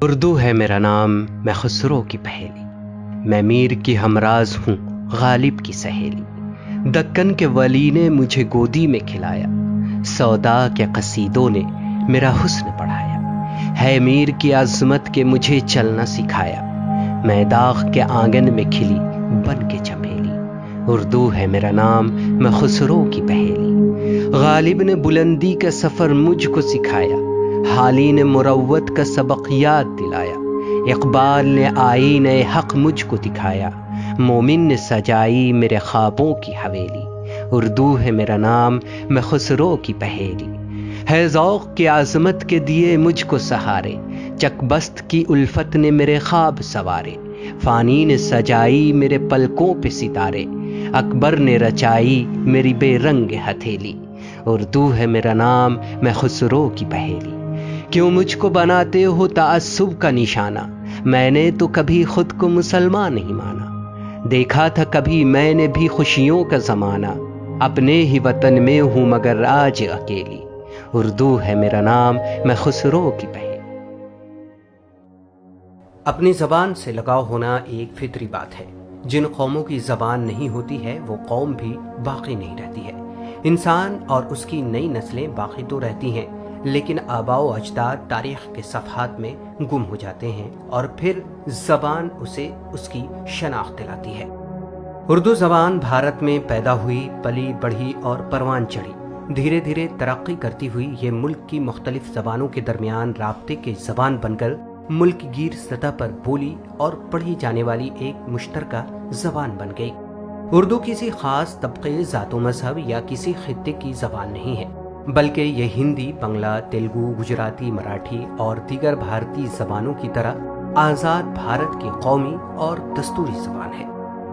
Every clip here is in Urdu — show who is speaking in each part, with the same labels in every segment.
Speaker 1: اردو ہے میرا نام، میں خسرو کی پہیلی، میں میر کی ہمراز ہوں، غالب کی سہیلی۔ دکن کے ولی نے مجھے گودی میں کھلایا، سودا کے قصیدوں نے میرا حسن بڑھایا۔ ہے میر کی عظمت کے مجھے چلنا سکھایا، میں داغ کے آنگن میں کھلی بن کے چمیلی۔ اردو ہے میرا نام، میں خسرو کی پہیلی۔ غالب نے بلندی کا سفر مجھ کو سکھایا، حالی نے مروت کا سبق یاد دلایا۔ اقبال نے آئین حق مجھ کو دکھایا، مومن نے سجائی میرے خوابوں کی حویلی۔ اردو ہے میرا نام، میں خسرو کی پہیلی۔ ہے ذوق کی عظمت کے دیے مجھ کو سہارے، چک بست کی الفت نے میرے خواب سوارے۔ فانی نے سجائی میرے پلکوں پہ ستارے، اکبر نے رچائی میری بے رنگ ہتھیلی۔ اردو ہے میرا نام، میں خسرو کی پہیلی۔ کیوں مجھ کو بناتے ہو تعصب کا نشانہ، میں نے تو کبھی خود کو مسلمان نہیں مانا۔ دیکھا تھا کبھی میں نے بھی خوشیوں کا زمانہ، اپنے ہی وطن میں ہوں مگر آج اکیلی۔ اردو ہے میرا نام، میں خسرو کی پہیلی۔ اپنی زبان سے لگاؤ ہونا ایک فطری بات ہے۔ جن قوموں کی زبان نہیں ہوتی ہے وہ قوم بھی باقی نہیں رہتی ہے۔ انسان اور اس کی نئی نسلیں باقی تو رہتی ہیں، لیکن آباء و اجداد تاریخ کے صفحات میں گم ہو جاتے ہیں اور پھر زبان اسے اس کی شناخت دلاتی ہے۔ اردو زبان بھارت میں پیدا ہوئی، پلی بڑھی اور پروان چڑھی۔ دھیرے دھیرے ترقی کرتی ہوئی یہ ملک کی مختلف زبانوں کے درمیان رابطے کی زبان بن کر ملک گیر سطح پر بولی اور پڑھی جانے والی ایک مشترکہ زبان بن گئی۔ اردو کسی خاص طبقے، ذات و مذہب یا کسی خطے کی زبان نہیں ہے، بلکہ یہ ہندی، بنگلہ، تیلگو، گجراتی، مراٹھی اور دیگر بھارتی زبانوں کی طرح آزاد بھارت کی قومی اور دستوری زبان ہے۔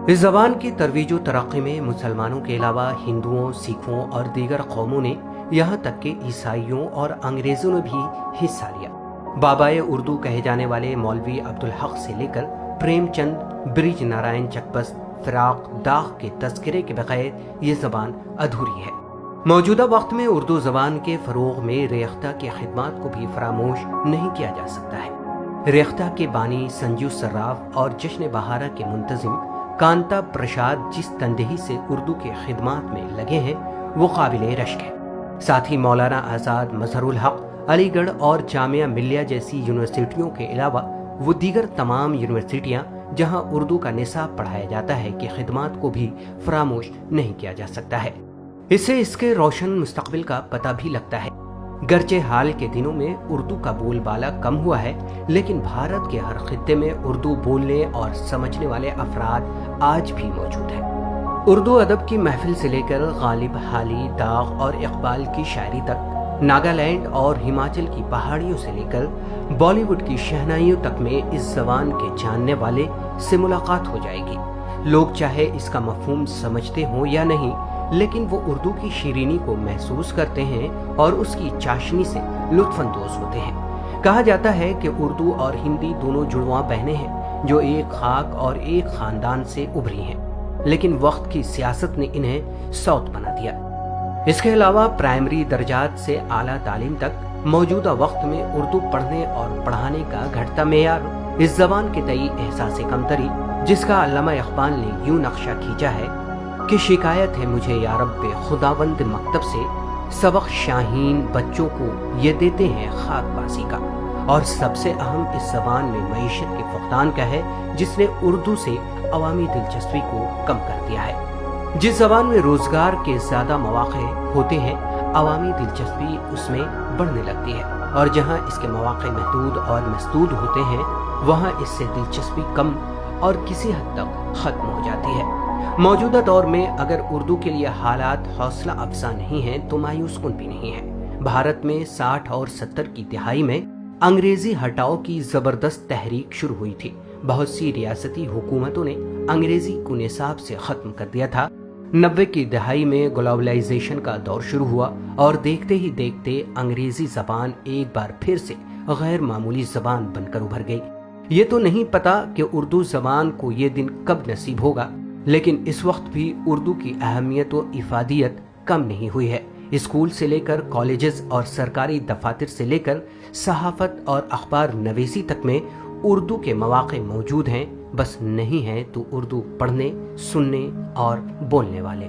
Speaker 1: اس زبان کی ترویج و ترقی میں مسلمانوں کے علاوہ ہندوؤں، سکھوں اور دیگر قوموں نے، یہاں تک کہ عیسائیوں اور انگریزوں نے بھی حصہ لیا۔ بابائے اردو کہے جانے والے مولوی عبدالحق سے لے کر پریم چند، برج نارائن چکبست، فراق داغ کے تذکرے کے بغیر یہ زبان ادھوری ہے۔ موجودہ وقت میں اردو زبان کے فروغ میں ریختہ کی خدمات کو بھی فراموش نہیں کیا جا سکتا ہے۔ ریختہ کے بانی سنجو صراف اور جشن بہارا کے منتظم کانتا پرساد جس تندہی سے اردو کے خدمات میں لگے ہیں وہ قابل رشک ہے۔ ساتھ ہی مولانا آزاد، مظہر الحق، علی گڑھ اور جامعہ ملیہ جیسی یونیورسٹیوں کے علاوہ وہ دیگر تمام یونیورسٹیاں جہاں اردو کا نصاب پڑھایا جاتا ہے کی خدمات کو بھی فراموش نہیں کیا جا سکتا ہے۔ اس سے اس کے روشن مستقبل کا پتہ بھی لگتا ہے۔ گرچہ حال کے دنوں میں اردو کا بول بالا کم ہوا ہے، لیکن بھارت کے ہر خطے میں اردو بولنے اور سمجھنے والے افراد آج بھی موجود ہیں۔ اردو ادب کی محفل سے لے کر غالب، حالی، داغ اور اقبال کی شاعری تک، ناگالینڈ اور ہماچل کی پہاڑیوں سے لے کر بالی ووڈ کی شہنائیوں تک میں اس زبان کے جاننے والے سے ملاقات ہو جائے گی۔ لوگ چاہے اس کا مفہوم سمجھتے ہوں یا نہیں، لیکن وہ اردو کی شیرینی کو محسوس کرتے ہیں اور اس کی چاشنی سے لطف اندوز ہوتے ہیں۔ کہا جاتا ہے کہ اردو اور ہندی دونوں جڑواں بہنیں ہیں جو ایک خاک اور ایک خاندان سے ابھری ہیں، لیکن وقت کی سیاست نے انہیں سوت بنا دیا۔ اس کے علاوہ پرائمری درجات سے اعلیٰ تعلیم تک موجودہ وقت میں اردو پڑھنے اور پڑھانے کا گھٹتا معیار اس زبان کے تئیں احساس کمتری، جس کا علامہ اقبال نے یوں نقشہ کھینچا ہے کہ شکایت ہے مجھے یا رب خداوند مکتب سے، سبق شاہین بچوں کو یہ دیتے ہیں خاک بازی کا۔ اور سب سے اہم اس زبان میں معیشت کے فقدان کا ہے، جس نے اردو سے عوامی دلچسپی کو کم کر دیا ہے۔ جس زبان میں روزگار کے زیادہ مواقع ہوتے ہیں، عوامی دلچسپی اس میں بڑھنے لگتی ہے، اور جہاں اس کے مواقع محدود اور مسدود ہوتے ہیں وہاں اس سے دلچسپی کم اور کسی حد تک ختم ہو جاتی ہے۔ موجودہ دور میں اگر اردو کے لیے حالات حوصلہ افزا نہیں ہیں تو مایوس کن بھی نہیں ہے۔ بھارت میں 60 اور 70 کی دہائی میں انگریزی ہٹاؤ کی زبردست تحریک شروع ہوئی تھی۔ بہت سی ریاستی حکومتوں نے انگریزی کو نصاب سے ختم کر دیا تھا۔ 90 کی دہائی میں گلوبلائزیشن کا دور شروع ہوا اور دیکھتے ہی دیکھتے انگریزی زبان ایک بار پھر سے غیر معمولی زبان بن کر ابھر گئی۔ یہ تو نہیں پتا کہ اردو زبان کو یہ دن کب نصیب ہوگا، لیکن اس وقت بھی اردو کی اہمیت و افادیت کم نہیں ہوئی ہے۔ اسکول سے لے کر کالجز اور سرکاری دفاتر سے لے کر صحافت اور اخبار نویسی تک میں اردو کے مواقع موجود ہیں، بس نہیں ہیں تو اردو پڑھنے، سننے اور بولنے والے۔